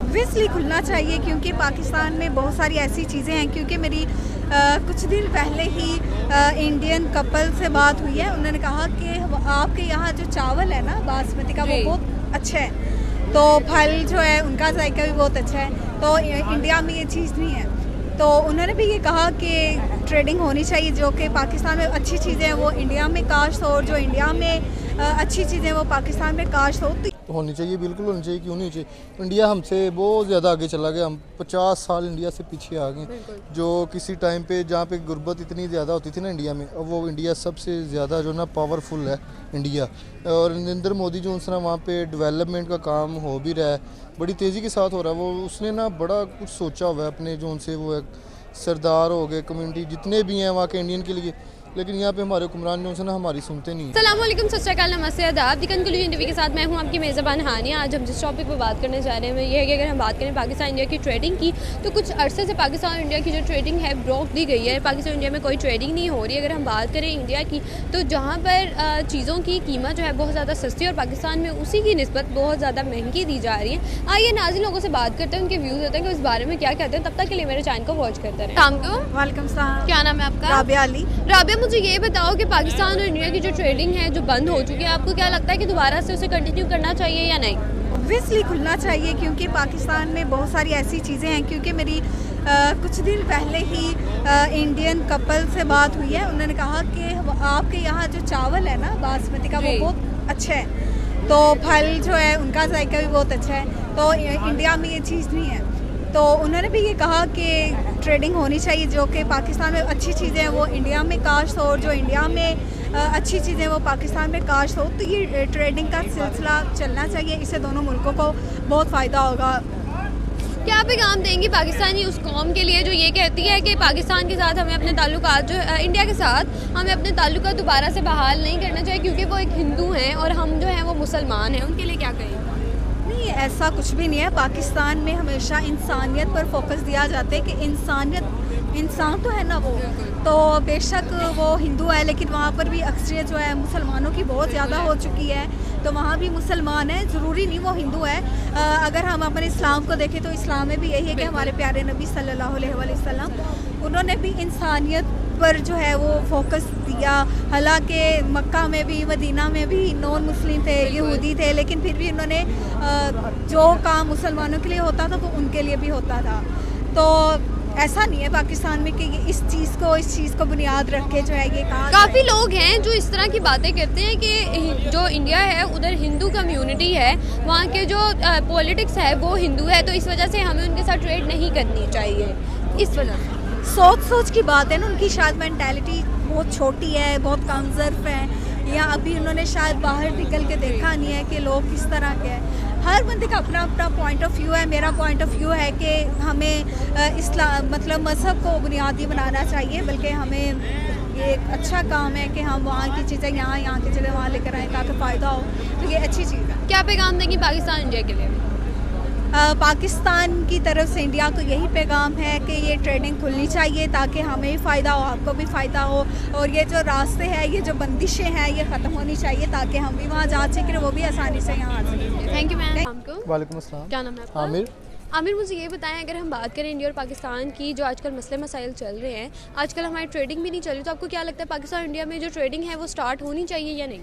Obviously खुलना चाहिए क्योंकि पाकिस्तान में बहुत सारी ऐसी चीज़ें हैं। क्योंकि मेरी कुछ दिन पहले ही इंडियन कपल से बात हुई है। उन्होंने कहा कि आपके यहाँ जो चावल है ना बासमती का, वो बहुत अच्छा है, तो फल जो है उनका जायका भी बहुत अच्छा है, तो इंडिया में ये चीज़ नहीं है। तो उन्होंने भी ये कहा कि ट्रेडिंग होनी चाहिए, जो कि पाकिस्तान में अच्छी चीज़ें हैं वो इंडिया में काश्त हो, और जो इंडिया में अच्छी चीज़ें वो पाकिस्तान में काश्त हो। तो होनी चाहिए, बिल्कुल होनी चाहिए। क्यों नहीं चाहिए? इंडिया हमसे बहुत ज़्यादा आगे चला गया। हम 50 साल इंडिया से पीछे आ गए। जो किसी टाइम पे जहाँ पे गुर्बत इतनी ज़्यादा होती थी ना इंडिया में, अब वो इंडिया सबसे ज़्यादा जो ना पावरफुल है इंडिया। और नरेंद्र मोदी जो उनसे ना वहाँ पे डेवलपमेंट का काम हो भी रहा है, बड़ी तेज़ी के साथ हो रहा है। वो उसने ना बड़ा कुछ सोचा हुआ है अपने जो उनसे वो एक सरदार हो गए, कम्युनिटी जितने भी हैं वहाँ के इंडियन के लिए। लेकिन यहाँ पे हमारे हुक्मरान जो ना हमारी सुनते नहीं। अस्सलाम वालेकुम, सत श्री अकाल, नमस्ते, आदाब। दी कंक्लूजन टीवी के साथ मैं हूँ आपकी मेज़बान हानिया। आज हम जिस टॉपिक पर बात करने जा रहे हैं ये है कि अगर हम बात करें पाकिस्तान इंडिया की ट्रेडिंग की, तो कुछ अरसे से पाकिस्तान और इंडिया की जो ट्रेडिंग है रोक दी गई है। पाकिस्तान इंडिया में कोई ट्रेडिंग नहीं हो रही। अगर हम बात करें इंडिया की, तो जहाँ पर चीज़ों की कीमत जो है बहुत ज़्यादा सस्ती और पाकिस्तान में उसी की निस्बत बहुत ज़्यादा महंगी दी जा रही है। आइए नाज़रीन लोगों से बात करते हैं, उनके व्यूज़ होते हैं कि इस बारे में क्या कहते हैं। तब तक के लिए मेरे चैनल को वॉच करते हैं। काम को वालेकुम सलाम। क्या नाम है आपका? राबिया अली। राबिया, मुझे ये बताओ कि पाकिस्तान और इंडिया की जो ट्रेडिंग है जो बंद हो चुकी है, आपको क्या लगता है कि दोबारा से उसे कंटिन्यू करना चाहिए या नहीं? ऑब्वियसली खुलना चाहिए क्योंकि पाकिस्तान में बहुत सारी ऐसी चीज़ें हैं। क्योंकि मेरी कुछ दिन पहले ही इंडियन कपल से बात हुई है। उन्होंने कहा कि आपके यहाँ जो चावल है ना बासमती का, वो बहुत अच्छा है, तो फल जो है उनका जायका भी बहुत अच्छा है, तो इंडिया में ये चीज़ नहीं है। तो उन्होंने भी ये कहा कि ट्रेडिंग होनी चाहिए, जो कि पाकिस्तान में अच्छी चीज़ें हैं वो इंडिया में काश्त हो, और जो इंडिया में अच्छी चीज़ें वो पाकिस्तान में काश्त हो। तो ये ट्रेडिंग का सिलसिला चलना चाहिए, इससे दोनों मुल्कों को बहुत फ़ायदा होगा। क्या पैगाम देंगी पाकिस्तानी उस कौम के लिए जो ये कहती है कि पाकिस्तान के साथ हमें अपने ताल्लुकात जो इंडिया के साथ हमें अपने ताल्लुकात दोबारा से बहाल नहीं करना चाहिए क्योंकि वो एक हिंदू हैं और हम जो हैं वो मुसलमान हैं? उनके लिए क्या कहें? नहीं, ऐसा कुछ भी नहीं है। पाकिस्तान में हमेशा इंसानियत पर फोकस दिया जाता है कि इंसान तो है ना वो, तो बेशक वो हिंदू है, लेकिन वहाँ पर भी अक्सरियत जो है मुसलमानों की बहुत ज़्यादा हो चुकी है, तो वहाँ भी मुसलमान है, ज़रूरी नहीं वो हिंदू है। अगर हम अपने इस्लाम को देखें तो इस्लाम में भी यही है कि हमारे प्यारे नबी सल्लल्लाहु अलैहि वसल्लम उन्होंने भी इंसानियत पर जो है वो फोकस दिया। हालांकि मक्का में भी मदीना में भी नॉन मुस्लिम थे, यहूदी थे, लेकिन फिर भी उन्होंने जो काम मुसलमानों के लिए होता था वो उनके लिए भी होता था। तो ऐसा नहीं है पाकिस्तान में कि इस चीज़ को बुनियाद रख के जो है ये कहा। काफ़ी लोग हैं जो इस तरह की बातें करते हैं कि जो इंडिया है उधर हिंदू कम्युनिटी है, वहाँ के जो पॉलिटिक्स है वो हिंदू है, तो इस वजह से हमें उनके साथ ट्रेड नहीं करनी चाहिए। इस वजह से सोच की बात है ना, उनकी शायद मेंटालिटी बहुत छोटी है, बहुत कमज़र्व है, या अभी उन्होंने शायद बाहर निकल के देखा नहीं है कि लोग किस तरह के हैं। हर बंदे का अपना अपना पॉइंट ऑफ व्यू है। मेरा पॉइंट ऑफ व्यू है कि हमें इस्लाम मतलब मज़हब को बुनियादी बनाना चाहिए, बल्कि हमें ये एक अच्छा काम है कि हम वहाँ की चीज़ें यहाँ की चीज़ें वहाँ लेकर आएँ ताकि फ़ायदा हो। तो ये अच्छी चीज़ है। क्या पैगाम देंगी पाकिस्तान इंडिया के लिए? पाकिस्तान की तरफ से इंडिया को यही पैगाम है कि ये ट्रेडिंग खुलनी चाहिए ताकि हमें भी फ़ायदा हो, आपको भी फ़ायदा हो, और ये जो रास्ते हैं, ये जो बंदिशें हैं, ये ख़त्म होनी चाहिए ताकि हम भी वहाँ जा सकें, वो भी आसानी से यहाँ आ सकें। Thank you ma'am. वालेकुम अस्सलाम। क्या नाम है आपका? आमिर। आमिर, मुझे ये बताएं, अगर हम बात करें इंडिया और पाकिस्तान की, जो आजकल मसले मसाइल चल रहे हैं, आजकल हमारी ट्रेडिंग भी नहीं चल रही, तो आपको क्या लगता है पाकिस्तान इंडिया में जो ट्रेडिंग है वो स्टार्ट होनी चाहिए या नहीं?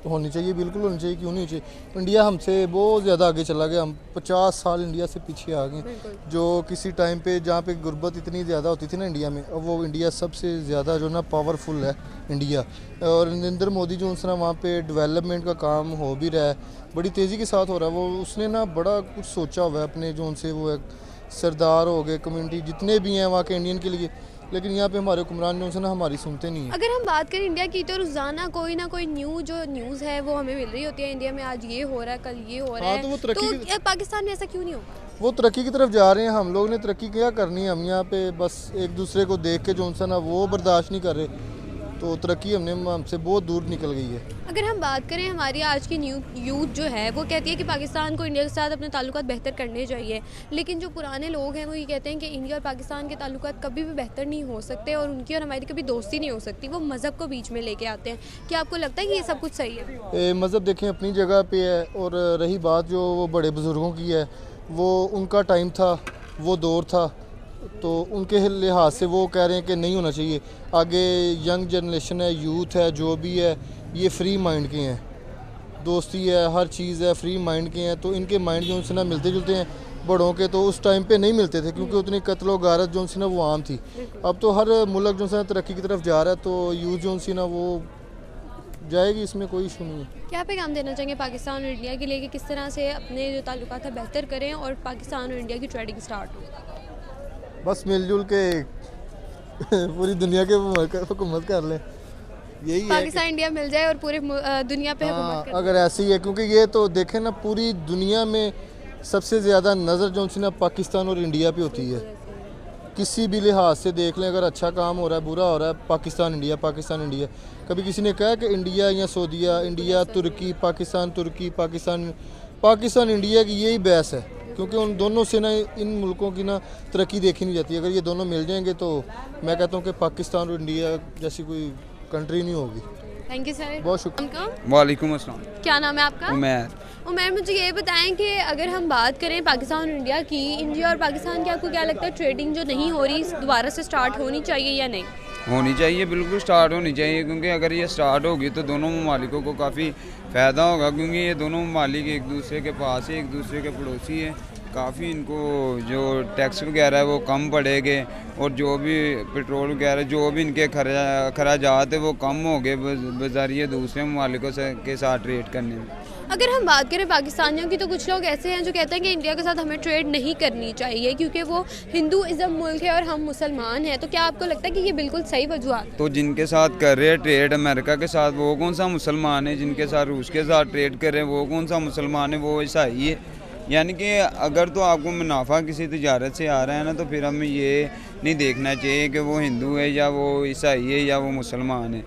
होनी चाहिए, बिल्कुल होनी चाहिए। क्यों नहीं चाहिए? इंडिया हमसे बहुत ज़्यादा आगे चला गया। हम 50 साल इंडिया से पीछे आ गए। जो किसी टाइम पे जहाँ पे गुर्बत इतनी ज़्यादा होती थी ना इंडिया में, अब वो इंडिया सबसे ज़्यादा जो ना पावरफुल है इंडिया। और नरेंद्र मोदी जो उनसे ना वहाँ पे डेवलपमेंट का काम हो भी रहा है, बड़ी तेज़ी के साथ हो रहा है। वो उसने ना बड़ा कुछ सोचा हुआ है अपने जो उनसे वो एक सरदार हो गए, कम्युनिटी जितने भी हैं वहाँ के इंडियन के लिए। लेकिन यहाँ पे हमारे हुक्मरान जो ना हमारी सुनते नहीं है। अगर हम बात करें इंडिया की, तो रोजाना कोई ना कोई न्यूज़ है वो हमें मिल रही होती है। इंडिया में आज ये हो रहा है, कल ये हो रहा है, तो पाकिस्तान में ऐसा क्यों नहीं होगा? वो तरक्की की तरफ जा रहे हैं। हम लोग ने तरक्की क्या करनी है? हम यहाँ पे बस एक दूसरे को देख के जो उनसे ना वो बर्दाश्त नहीं कर रहे, तो तरक्की हमसे बहुत दूर निकल गई है। अगर हम बात करें हमारी आज की यूथ जो है वो कहती है कि पाकिस्तान को इंडिया के साथ अपने ताल्लुकात बेहतर करने चाहिए, लेकिन जो पुराने लोग हैं वो ये कहते हैं कि इंडिया और पाकिस्तान के ताल्लुकात कभी भी बेहतर नहीं हो सकते और उनकी और हमारी कभी दोस्ती नहीं हो सकती। वो मज़हब को बीच में लेके आते हैं। क्या आपको लगता है कि ये सब कुछ सही है? मज़हब देखें अपनी जगह पे है, और रही बात जो वो बड़े बुज़ुर्गों की है, वो उनका टाइम था, वो दौर था, तो उनके लिहाज से वो कह रहे हैं कि नहीं होना चाहिए। आगे यंग जनरेशन है, यूथ है, जो भी है, ये फ्री माइंड के हैं, दोस्ती है, हर चीज़ है, फ्री माइंड के हैं, तो इनके माइंड जो उनसे ना मिलते जुलते हैं बड़ों के, तो उस टाइम पे नहीं मिलते थे क्योंकि उतनी कत्ल व गारत जो उनसे ना वो आम थी। अब तो हर मुल्क जो है तरक्की की तरफ जा रहा है, तो यूथ जो उनसे ना वो जाएगी, इसमें कोई इशू नहीं है। क्या पैगाम देना चाहेंगे पाकिस्तान और इंडिया के लिए कि किस तरह से अपने जो ताल्लुकात है बेहतर करें और पाकिस्तान और इंडिया की ट्रेडिंग स्टार्ट हो? बस मिलजुल के पूरी दुनिया के हुकूमत कर लें, यही है पाकिस्तान इंडिया मिल जाए और पूरे दुनिया पे हुकूमत हाँ, करे। अगर ऐसी है, क्योंकि ये तो देखें ना, पूरी दुनिया में सबसे ज़्यादा नज़र जो उनसे ना पाकिस्तान और इंडिया पे होती है। किसी भी लिहाज से देख लें, अगर अच्छा काम हो रहा है, बुरा हो रहा है, पाकिस्तान इंडिया, पाकिस्तान इंडिया। कभी किसी ने कहा कि इंडिया या सऊदीया, इंडिया तुर्की, पाकिस्तान पाकिस्तान इंडिया की यही बहस है, क्योंकि उन दोनों से ना इन मुल्कों की ना तरक्की देखी नहीं जाती। अगर ये दोनों मिल जाएंगे तो मैं कहता हूँ कि पाकिस्तान और इंडिया जैसी कोई कंट्री नहीं होगी। Thank you sir. बहुत शुक्रिया। वालेकुम अस्सलाम। क्या नाम है आपका? उमैर। मुझे ये बताएं कि अगर हम बात करें पाकिस्तान और इंडिया की, इंडिया और पाकिस्तान की आपको क्या लगता है ट्रेडिंग जो नहीं हो रही दोबारा से स्टार्ट होनी चाहिए या नहीं? होनी चाहिए, बिल्कुल स्टार्ट होनी चाहिए, क्योंकि अगर ये स्टार्ट होगी तो दोनों ममालिकों को काफ़ी फ़ायदा होगा, क्योंकि ये दोनों ममालिक एक दूसरे के पास है, एक दूसरे के पड़ोसी है। काफ़ी इनको जो टैक्स वगैरह है वो कम पड़ेंगे, और जो भी पेट्रोल वगैरह जो भी इनके खराजात है वो कम हो गए बज़रिए दूसरे ममालिकों से के साथ ट्रेड करने में। अगर हम बात करें पाकिस्तानियों की, तो कुछ लोग ऐसे हैं जो कहते हैं कि इंडिया के साथ हमें ट्रेड नहीं करनी चाहिए क्योंकि वो हिंदूइज़्म मुल्क है और हम मुसलमान हैं। तो क्या आपको लगता है कि ये बिल्कुल सही वजूहत? तो जिनके साथ कर रहे हैं ट्रेड अमेरिका के साथ, वो कौन सा मुसलमान है? जिनके साथ रूस के साथ ट्रेड कर रहे हैं वो कौन सा मुसलमान है? वो ईसाई है। यानी कि अगर तो आपको मुनाफा किसी तजारत से आ रहा है ना, तो फिर हमें ये नहीं देखना चाहिए कि वो हिंदू है या वो ईसाई है या वो मुसलमान है,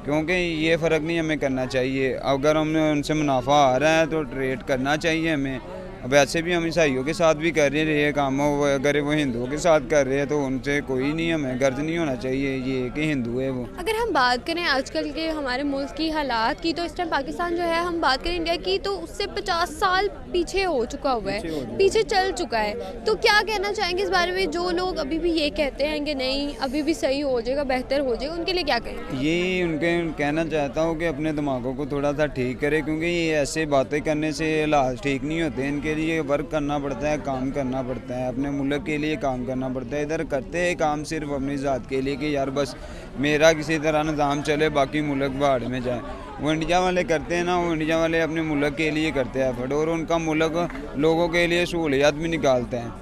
क्योंकि ये फ़र्क नहीं हमें करना चाहिए। अगर हमें उनसे मुनाफा आ रहा है तो ट्रेड करना चाहिए हमें। अब ऐसे भी हम ईसाइयों के साथ भी कर रहे हैं ये काम, अगर वो हिंदुओं के साथ कर रहे हैं तो उनसे कोई नहीं, हमें गर्ज नहीं होना चाहिए ये कि हिंदू है वो। अगर हम बात करें आजकल के हमारे मुल्क की हालात की, तो इस टाइम पाकिस्तान जो है, हम बात करें इंडिया की, तो उससे 50 साल पीछे हो चुका हुआ है, पीछे चल चुका है। तो क्या कहना चाहेंगे इस बारे में, जो लोग अभी भी ये कहते हैं कि नहीं अभी भी सही हो जाएगा, बेहतर हो जाएगा, उनके लिए क्या कहें? ये उनके कहना चाहता हूँ कि अपने दिमागों को थोड़ा सा ठीक करें, क्योंकि ये ऐसे बातें करने से हालात ठीक नहीं होते। इनके लिए वर्क करना पड़ता है, काम करना पड़ता है, अपने मुल्क के लिए काम करना पड़ता है। इधर करते हैं काम सिर्फ अपनी ज़ात के लिए कि यार बस मेरा किसी तरह निज़ाम चले, बाकी मुल्क बाहर में जाए। वो इंडिया वाले करते हैं ना, वो इंडिया वाले अपने मुल्क के लिए करते हैं एफर्ट, और उनका मुल्क लोगों के लिए सहूलियत भी निकालते हैं।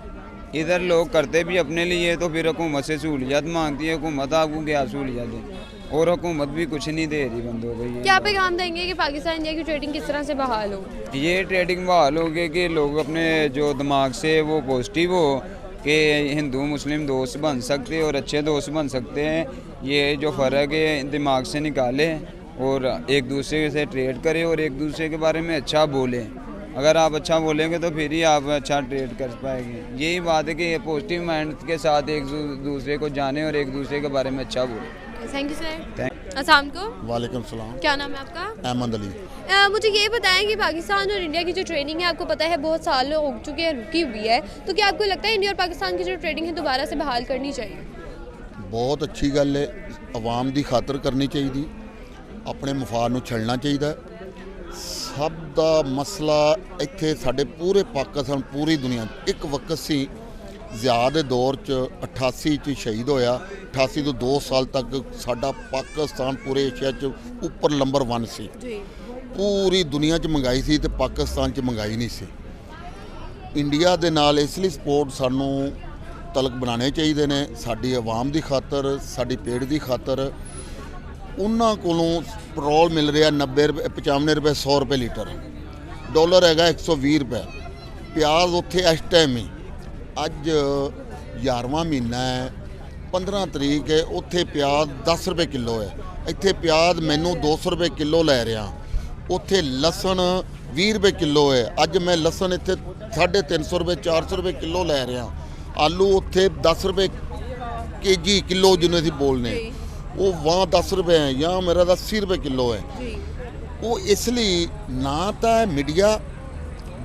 इधर लोग करते भी अपने लिए, तो फिर हुकूमत से सहूलियत मांगती है। हुकूमत आपको क्या सहूलियत है? और हुकूमत भी कुछ नहीं दे रही बंदों को। ये क्या पैगाम देंगे कि पाकिस्तान इंडिया की ट्रेडिंग किस तरह से बहाल हो? ये ट्रेडिंग बहाल हो गई कि लोग अपने जो दिमाग से वो पॉजिटिव हो कि हिंदू मुस्लिम दोस्त बन सकते हैं और अच्छे दोस्त बन सकते हैं। ये जो फ़र्क है दिमाग से निकाले और एक दूसरे से ट्रेड करें और एक दूसरे के बारे में अच्छा बोलें। अगर आप अच्छा बोलेंगे तो फिर ही आप अच्छा ट्रेड कर पाएंगे। यही बात है कि पॉजिटिव माइंड के साथ एक दूसरे को जाने और एक दूसरे के बारे में अच्छा बोलें। Thank you sir. अस्सलाम वालेकुम। वालेकुम सलाम। क्या नाम है आपका? अहमद अली। मुझे ये बताएं कि पाकिस्तान और इंडिया की जो ट्रेडिंग है, आपको पता है बहुत साल हो चुके हैं, रुकी हुई है, तो क्या आपको लगता है इंडिया और पाकिस्तान की जो ट्रेडिंग है दोबारा से बहाल करनी चाहिए? बहुत अच्छी गल है, आवाम की खातर करनी चाहिए, अपने मफाद ਨੂੰ ਛੱਡਣਾ ਚਾਹੀਦਾ। ਸਭ ਦਾ ਮਸਲਾ ਇੱਥੇ ਸਾਡੇ ਪੂਰੇ ਪਾਕਿਸਤਾਨ ਪੂਰੀ ਦੁਨੀਆ ਇੱਕ ਵਕਤ ਸੀ ज़ियाद ਦੇ दौर 'ਚ 88 'ਚ शहीद होया। 88 ਤੋਂ 2 ਸਾਲ तक ਸਾਡਾ ਪਾਕਿਸਤਾਨ ਪੂਰੇ ਏਸ਼ੀਆ 'ਚ ਉੱਪਰ ਨੰਬਰ 1 ਸੀ। ਪੂਰੀ ਦੁਨੀਆ 'ਚ ਮੰਗਾਈ ਸੀ ਤੇ ਪਾਕਿਸਤਾਨ 'ਚ ਮੰਗਾਈ ਨਹੀਂ ਸੀ। ਇੰਡੀਆ ਦੇ ਨਾਲ ਇਸ ਲਈ ਸਪੋਰਟ ਸਾਨੂੰ ਤਲਕ ਬਣਾਉਣੇ ਚਾਹੀਦੇ ਨੇ, ਸਾਡੀ ਆਵਾਮ ਦੀ ਖਾਤਰ, ਸਾਡੀ ਪੇੜ ਦੀ ਖਾਤਰ। ਉਹਨਾਂ ਕੋਲੋਂ ਪੈਟਰੋਲ ਮਿਲ ਰਿਹਾ 90 ਰੁਪਏ 95 ਰੁਪਏ 100 ਰੁਪਏ ਲੀਟਰ, ਡਾਲਰ ਹੈਗਾ 120 ਰੁਪਏ। ਪਿਆਜ਼ ਉੱਥੇ ਇਸ ਟਾਈਮ ਹੀ ਅੱਜ 11ਵਾਂ ਮਹੀਨਾ ਹੈ, 15 ਤਰੀਕ ਹੈ, ਉੱਥੇ ਪਿਆਜ਼ 10 ਰੁਪਏ ਕਿਲੋ ਹੈ। ਇੱਥੇ ਪਿਆਜ਼ ਮੈਨੂੰ 200 ਰੁਪਏ ਕਿਲੋ ਲੈ ਰਿਹਾ, ਉੱਥੇ ਲਸਣ 20 ਰੁਪਏ ਕਿਲੋ ਹੈ। ਅੱਜ ਮੈਂ ਲਸਣ ਇੱਥੇ 350 ਰੁਪਏ 400 ਰੁਪਏ ਕਿਲੋ ਲੈ ਰਿਹਾ। ਆਲੂ ਉੱਥੇ 10 ਰੁਪਏ ਕੇਜੀ ਕਿਲੋ ਜਿਹਨੂੰ ਅਸੀਂ ਬੋਲਦੇ, ਉਹ ਵਹਾਂ 10 ਰੁਪਏ ਹੈ, ਜਾਂ ਮੇਰਾ 80 ਰੁਪਏ ਕਿਲੋ ਹੈ। ਉਹ ਇਸ ਲਈ ਨਾ ਤਾਂ ਮੀਡੀਆ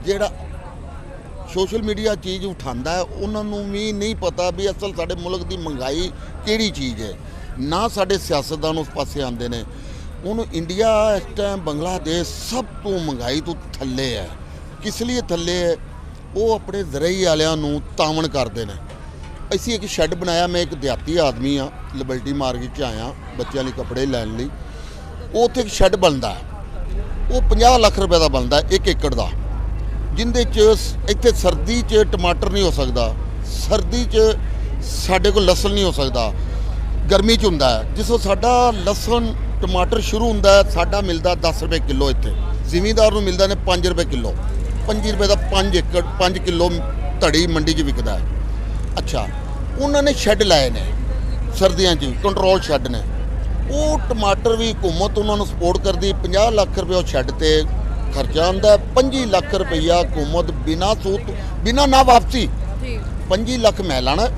ਜਿਹੜਾ ਸੋਸ਼ਲ ਮੀਡੀਆ ਚੀਜ਼ ਉਠਾਉਂਦਾ ਹੈ, ਉਹਨਾਂ ਨੂੰ ਵੀ ਨਹੀਂ ਪਤਾ ਵੀ ਅਸਲ ਸਾਡੇ ਮੁਲਕ ਦੀ ਮਹਿੰਗਾਈ ਕਿਹੜੀ ਚੀਜ਼ ਹੈ। ਨਾ ਸਾਡੇ ਸਿਆਸਤਦਾਨ ਉਸ ਪਾਸੇ ਆਉਂਦੇ ਨੇ। ਹੁਣ ਇੰਡੀਆ ਇਸ ਟਾਈਮ ਬੰਗਲਾਦੇਸ਼ ਸਭ ਤੋਂ ਮਹਿੰਗਾਈ ਤੋਂ ਥੱਲੇ ਹੈ। ਕਿਸ ਲਈ ਥੱਲੇ ਹੈ? ਉਹ ਆਪਣੇ ਜ਼ਰਈ ਵਾਲਿਆਂ ਨੂੰ ਤਾਵਣ ਕਰਦੇ ਨੇ। ਅਸੀਂ ਇੱਕ ਸ਼ੈੱਡ ਬਣਾਇਆ, ਮੈਂ ਇੱਕ ਦਿਹਾਤੀ ਆਦਮੀ ਆ, ਲਿਬਰਟੀ ਮਾਰਕੀਟ 'ਚ ਆਇਆ ਬੱਚਿਆਂ ਲਈ ਕੱਪੜੇ ਲੈਣ ਲਈ। ਉਹ ਉੱਥੇ ਇੱਕ ਸ਼ੈੱਡ ਬਣਦਾ, ਉਹ 50 ਲੱਖ ਰੁਪਏ ਦਾ ਬਣਦਾ 1 ਏਕੜ ਦਾ, ਜਿੰਦੇ 'ਚ ਇੱਥੇ ਸਰਦੀ 'ਚ ਟਮਾਟਰ ਨਹੀਂ ਹੋ ਸਕਦਾ, ਸਰਦੀ 'ਚ ਸਾਡੇ ਕੋਲ ਲਸਣ ਨਹੀਂ ਹੋ ਸਕਦਾ, ਗਰਮੀ 'ਚ ਹੁੰਦਾ ਹੈ। ਜਿਸੋਂ ਸਾਡਾ ਲਸਣ ਟਮਾਟਰ ਸ਼ੁਰੂ ਹੁੰਦਾ ਹੈ, ਸਾਡਾ ਮਿਲਦਾ 10 ਰੁਪਏ ਕਿਲੋ, ਇੱਥੇ ਜ਼ਿਮੀਂਦਾਰ ਨੂੰ ਮਿਲਦਾ ਨੇ 5 ਰੁਪਏ ਕਿਲੋ, 5 ਰੁਪਏ ਦਾ 5 ਕਿਲੋ ਧੜੀ ਮੰਡੀ 'ਚ ਵਿਕਦਾ ਹੈ। ਅੱਛਾ, ਉਹਨਾਂ ਨੇ ਸ਼ੈੱਡ ਲਾਏ ਨੇ ਸਰਦੀਆਂ 'ਚ, ਕੰਟਰੋਲ ਸ਼ੈੱਡ ਨੇ। ਉਹ ਟਮਾਟਰ ਵੀ ਹੁਕੂਮਤ ਉਹਨਾਂ ਨੂੰ ਸਪੋਰਟ ਕਰਦੀ, 50 ਲੱਖ ਰੁਪਏ ਉਹ ਸ਼ੈੱਡ ਤੇ ਖਰਚਾ ਆਉਂਦਾ, 25 ਲੱਖ ਰੁਪਈਆ ਹੁਕੂਮਤ ਬਿਨਾਂ ਸੂਤ ਬਿਨਾਂ ਨਾ ਵਾਪਸੀ 25 ਲੱਖ ਮੈਂ ਲਾਣਾ,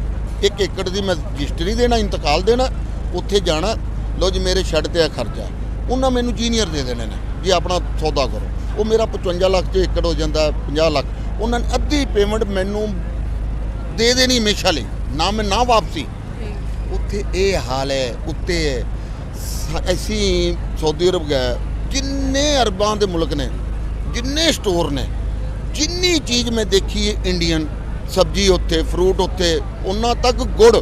1 ਏਕੜ ਦੀ ਮੈਂ ਰਜਿਸਟਰੀ ਦੇਣਾ, ਇੰਤਕਾਲ ਦੇਣਾ, ਉੱਥੇ ਜਾਣਾ, ਲੋ ਜੀ ਮੇਰੇ ਸ਼ੈੱਡ ਤੇ ਆ ਖਰਚਾ। ਉਹਨਾਂ ਮੈਨੂੰ ਜੀਨੀਅਰ ਦੇ ਦੇਣੇ ਨੇ ਜੀ, ਆਪਣਾ ਸੌਦਾ ਕਰੋ। ਉਹ ਮੇਰਾ 55 ਲੱਖ 'ਚ ਏਕੜ ਹੋ ਜਾਂਦਾ, 50 ਲੱਖ। ਉਹਨਾਂ ਨੇ ਅੱਧੀ ਪੇਮੈਂਟ ਮੈਨੂੰ ਦੇ ਦੇਣੀ ਹਮੇਸ਼ਾ ਲਈ, ਨਾ ਮੈਂ ਨਾ ਵਾਪਸੀ। ਉੱਥੇ ਇਹ ਹਾਲ ਹੈ। ਉੱਤੇ ਅਸੀਂ ਸਾਊਦੀ ਅਰਬ ਗਏ, ਜਿੰਨੇ ਅਰਬਾਂ ਦੇ ਮੁਲਕ ਨੇ, ਜਿੰਨੇ ਸਟੋਰ ਨੇ, ਜਿੰਨੀ ਚੀਜ਼ ਮੈਂ ਦੇਖੀ ਹੈ ਇੰਡੀਅਨ, ਸਬਜ਼ੀ ਉੱਥੇ, ਫਰੂਟ ਉੱਥੇ, ਉਹਨਾਂ ਤੱਕ ਗੁੜ,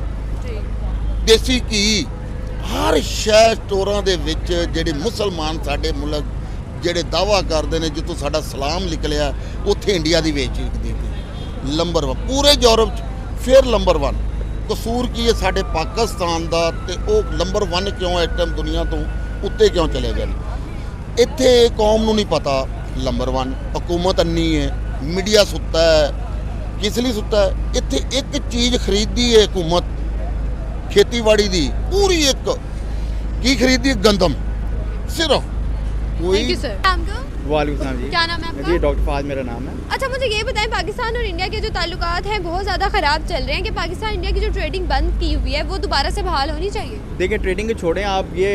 ਦੇਸੀ ਘੀ, ਹਰ ਸ਼ੈ ਸਟੋਰਾਂ ਦੇ ਵਿੱਚ। ਜਿਹੜੇ ਮੁਸਲਮਾਨ ਸਾਡੇ ਮੁਲਕ ਜਿਹੜੇ ਦਾਅਵਾ ਕਰਦੇ ਨੇ ਜਿੱਥੋਂ ਸਾਡਾ ਸਲਾਮ ਨਿਕਲਿਆ, ਉੱਥੇ ਇੰਡੀਆ ਦੀ ਵੇਚ ਵਿਕਦੀ ਪਈ ਨੰਬਰ 1 ਪੂਰੇ ਯੂਰਪ 'ਚ। ਫਿਰ ਨੰਬਰ 1 ਕਸੂਰ ਕੀ ਹੈ ਸਾਡੇ ਪਾਕਿਸਤਾਨ ਦਾ, ਤੇ ਉਹ ਨੰਬਰ 1 ਕਿਉਂ ਇਸ ਟਾਈਮ ਦੁਨੀਆ ਤੋਂ ਉੱਤੇ ਕਿਉਂ ਚਲੇ ਗਏ? ਇੱਥੇ ਕੌਮ ਨੂੰ ਨਹੀਂ ਪਤਾ ਨੰਬਰ 1, ਹਕੂਮਤ ਅੰਨੀ ਹੈ, ਮੀਡੀਆ ਸੁੱਤਾ ਹੈ। ਕਿਸ ਲਈ ਸੁੱਤਾ ਹੈ? ਇੱਥੇ ਇੱਕ ਚੀਜ਼ ਖਰੀਦਦੀ ਹੈ ਹਕੂਮਤ, ਖੇਤੀਬਾੜੀ ਦੀ ਪੂਰੀ ਇੱਕ ਕੀ खरीदी गंदम सिर्फ कोई। Thank you sir. नाम का? वालेकुम सलाम जी। क्या नाम है आपका? जी डॉक्टर फाज मेरा नाम है। अच्छा, मुझे ये बताएं, पाकिस्तान और इंडिया के जो ताल्लुकात हैं बहुत ज़्यादा ख़राब चल रहे हैं, कि पाकिस्तान इंडिया की जो ट्रेडिंग बंद की हुई है वो दोबारा से बहाल होनी चाहिए? देखिए ट्रेडिंग को छोड़ें आप, ये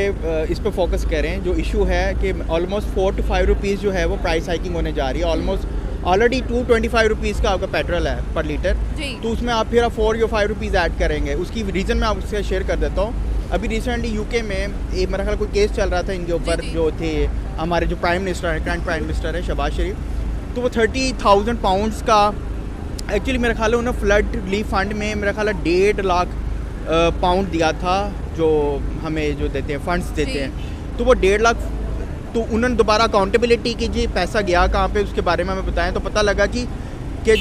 इस पर फोकस करें। जो इशू है कि ऑलमोस्ट 4 to 5 रुपीज़ जो है वो प्राइस हाइकिंग होने जा रही है। ऑलमोस्ट ऑलरेडी 225 रुपीज़ का आपका पेट्रोल है पर लीटर, तो उसमें आप फिर 4 या 5 रुपीज़ ऐड करेंगे। उसकी रीज़न मैं आपसे शेयर कर देता हूँ। अभी रिसेंटली यूके में एक मेरा ख्याल कोई केस चल रहा था इनके ऊपर, जो थे हमारे जो प्राइम मिनिस्टर है, करंट प्राइम मिनिस्टर है शहबाज शरीफ, तो वो 30,000 पाउंड्स का एक्चुअली मेरा ख्याल है उन्होंने फ्लड रिलीफ फंड में मेरा ख्याल है 1.5 लाख पाउंड दिया था, जो हमें जो देते हैं फंड्स देते हैं। तो वो 1.5 लाख, तो उन्होंने दोबारा अकाउंटेबिलिटी की जी पैसा गया कहाँ पे, उसके बारे में हमें बताएं। तो पता लगा कि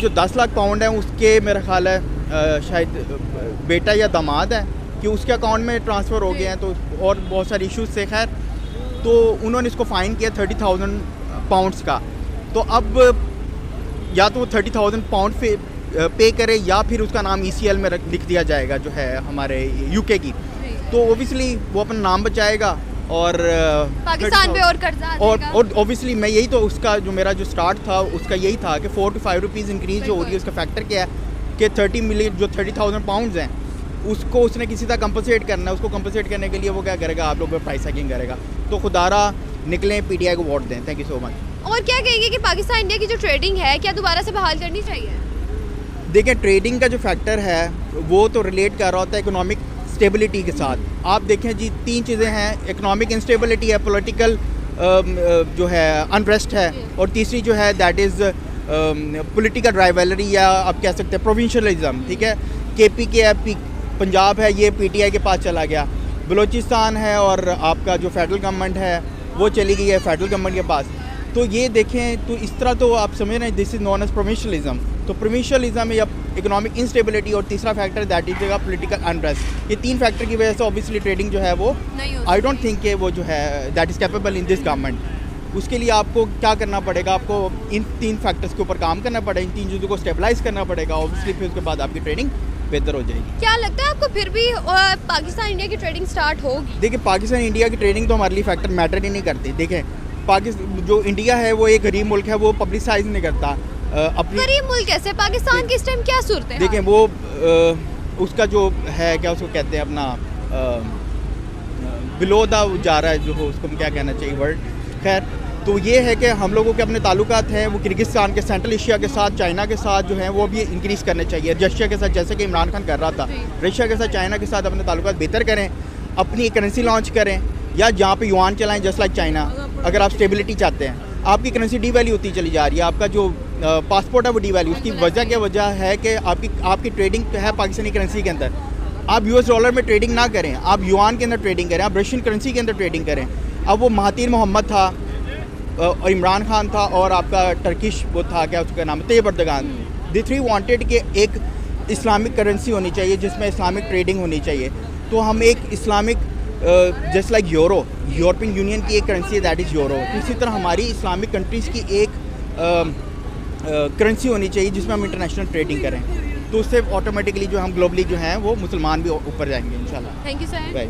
जो 10 लाख पाउंड है उसके मेरा ख्याल है शायद बेटा या दामाद है कि उसके अकाउंट में ट्रांसफ़र हो गए हैं। तो और बहुत सारे इश्यूज से खैर, तो उन्होंने इसको फ़ाइन किया 30,000 पाउंड्स का। तो अब या तो वो 30,000 पाउंड पे करे या फिर उसका नाम ECL में लिख दिया जाएगा जो है हमारे यूके की। तो ओबियसली वो अपना नाम बचाएगा और पाकिस्तान पे और कर्जा और ओबियसली मैं यही, तो उसका जो मेरा जो स्टार्ट था उसका यही था कि 4 to 5 रुपीज़ इंक्रीज़ जो हो रही है उसका फैक्टर क्या है कि 30 मिलियन जो 30,000 पाउंड्स हैं उसको उसने किसी तरह कंपनसेट करना है। उसको कंपनसेट करने के लिए वो क्या करेगा, आप लोग प्राइस हाइकिंग करेगा। तो खुदारा निकलें, PTI को वोट दें। Thank you so much. और क्या कहेंगे कि पाकिस्तान इंडिया की जो ट्रेडिंग है क्या दोबारा से बहाल करनी चाहिए? देखिए ट्रेडिंग का जो फैक्टर है वो तो रिलेट कर रहा होता है इकोनॉमिक स्टेबिलिटी के साथ। आप देखें जी 3 चीज़ें हैं, इकोनॉमिक इंस्टेबिलिटी है, पॉलिटिकल जो है अनरेस्ट है, और तीसरी जो है दैट इज़ पॉलिटिकल राइवलरी या आप कह सकते हैं प्रोविंशलिज्म। ठीक है, KPK है, पंजाब है, ये PTI के पास चला गया। बलूचिस्तान है और आपका जो फेडरल गवर्नमेंट है वो चली गई है फेडरल गवर्नमेंट के पास। तो ये देखें, तो इस तरह तो आप समझ रहे हैं दिस इज़ नॉन एज प्रोविंशलिज्म। तो प्रोविंशलिज्म या इकोनॉमिक इंस्टेबिलिटी, और तीसरा factor that is political unrest. ये 3 फैक्टर की वजह से ऑब्वियसली ट्रेडिंग जो है वो आई डोंट थिंक कि वो जो है that is capable in this government. उसके लिए आपको क्या करना पड़ेगा, आपको इन 3 फैक्टर्स के ऊपर काम करना पड़ेगा, इन 3 चीज़ों को स्टेबलाइज करना पड़ेगा। ऑब्वियसली फिर उसके बाद आपकी ट्रेडिंग बेहतर हो जाएगी। क्या लगता है आपको फिर भी पाकिस्तान इंडिया की ट्रेडिंग स्टार्ट होगी? देखिए पाकिस्तान इंडिया की ट्रेडिंग तो हमारे लिए फैक्टर मैटर ही नहीं करती। देखें पाकिस्तान जो इंडिया है वो एक गरीब मुल्क है, वो पब्लिसाइज नहीं करता अपनी। गरीब मुल्क कैसे? पाकिस्तान की इस टाइम क्या सूरत है? देखें वो उसका जो है क्या उसको कहते हैं अपना बिलो द जा रहा है, जो उसको क्या कहना चाहिए वर्ड, खैर तो ये है कि हम लोगों के अपने ताल्लुकात हैं वो किर्गिस्तान के, सेंट्रल एशिया के साथ, चाइना के साथ जो हैं वो भी इंक्रीज़ करने चाहिए। रशिया के साथ जैसे कि इमरान खान कर रहा था, रशिया के साथ, चाइना के साथ अपने ताल्लुकात बेहतर करें, अपनी करेंसी लॉन्च करें, या जहाँ पे युआन चलाएं जस्ट लाइक चाइना। अगर आप स्टेबिलिटी चाहते हैं, आपकी करेंसी डी वैल्यू होती चली जा रही है, आपका जो पासपोर्ट है वो डी वैल्यू, उसकी वजह क्या वजह है कि आपकी ट्रेडिंग है पाकिस्तानी करेंसी के अंदर। आप यूएस डॉलर में ट्रेडिंग ना करें, आप युआन के अंदर ट्रेडिंग करें, आप रशियन करेंसी के अंदर ट्रेडिंग करें। अब वो महातीर मोहम्मद था और इमरान खान था और आपका टर्किश वो था, क्या उसका नाम, Tayyip Erdogan, the three wanted कि एक इस्लामिक करेंसी होनी चाहिए जिसमें इस्लामिक ट्रेडिंग होनी चाहिए। तो हम एक Islamic just like European union की एक करेंसी है, दैट इज़ यूरो। इसी तरह हमारी इस्लामिक कंट्रीज़ की एक करेंसी होनी चाहिए जिसमें हम इंटरनेशनल ट्रेडिंग करें। तो उससे ऑटोमेटिकली जो हम ग्लोबली जो हैं वो मुसलमान भी ऊपर जाएंगे इंशाल्लाह। Thank you sir. बाय।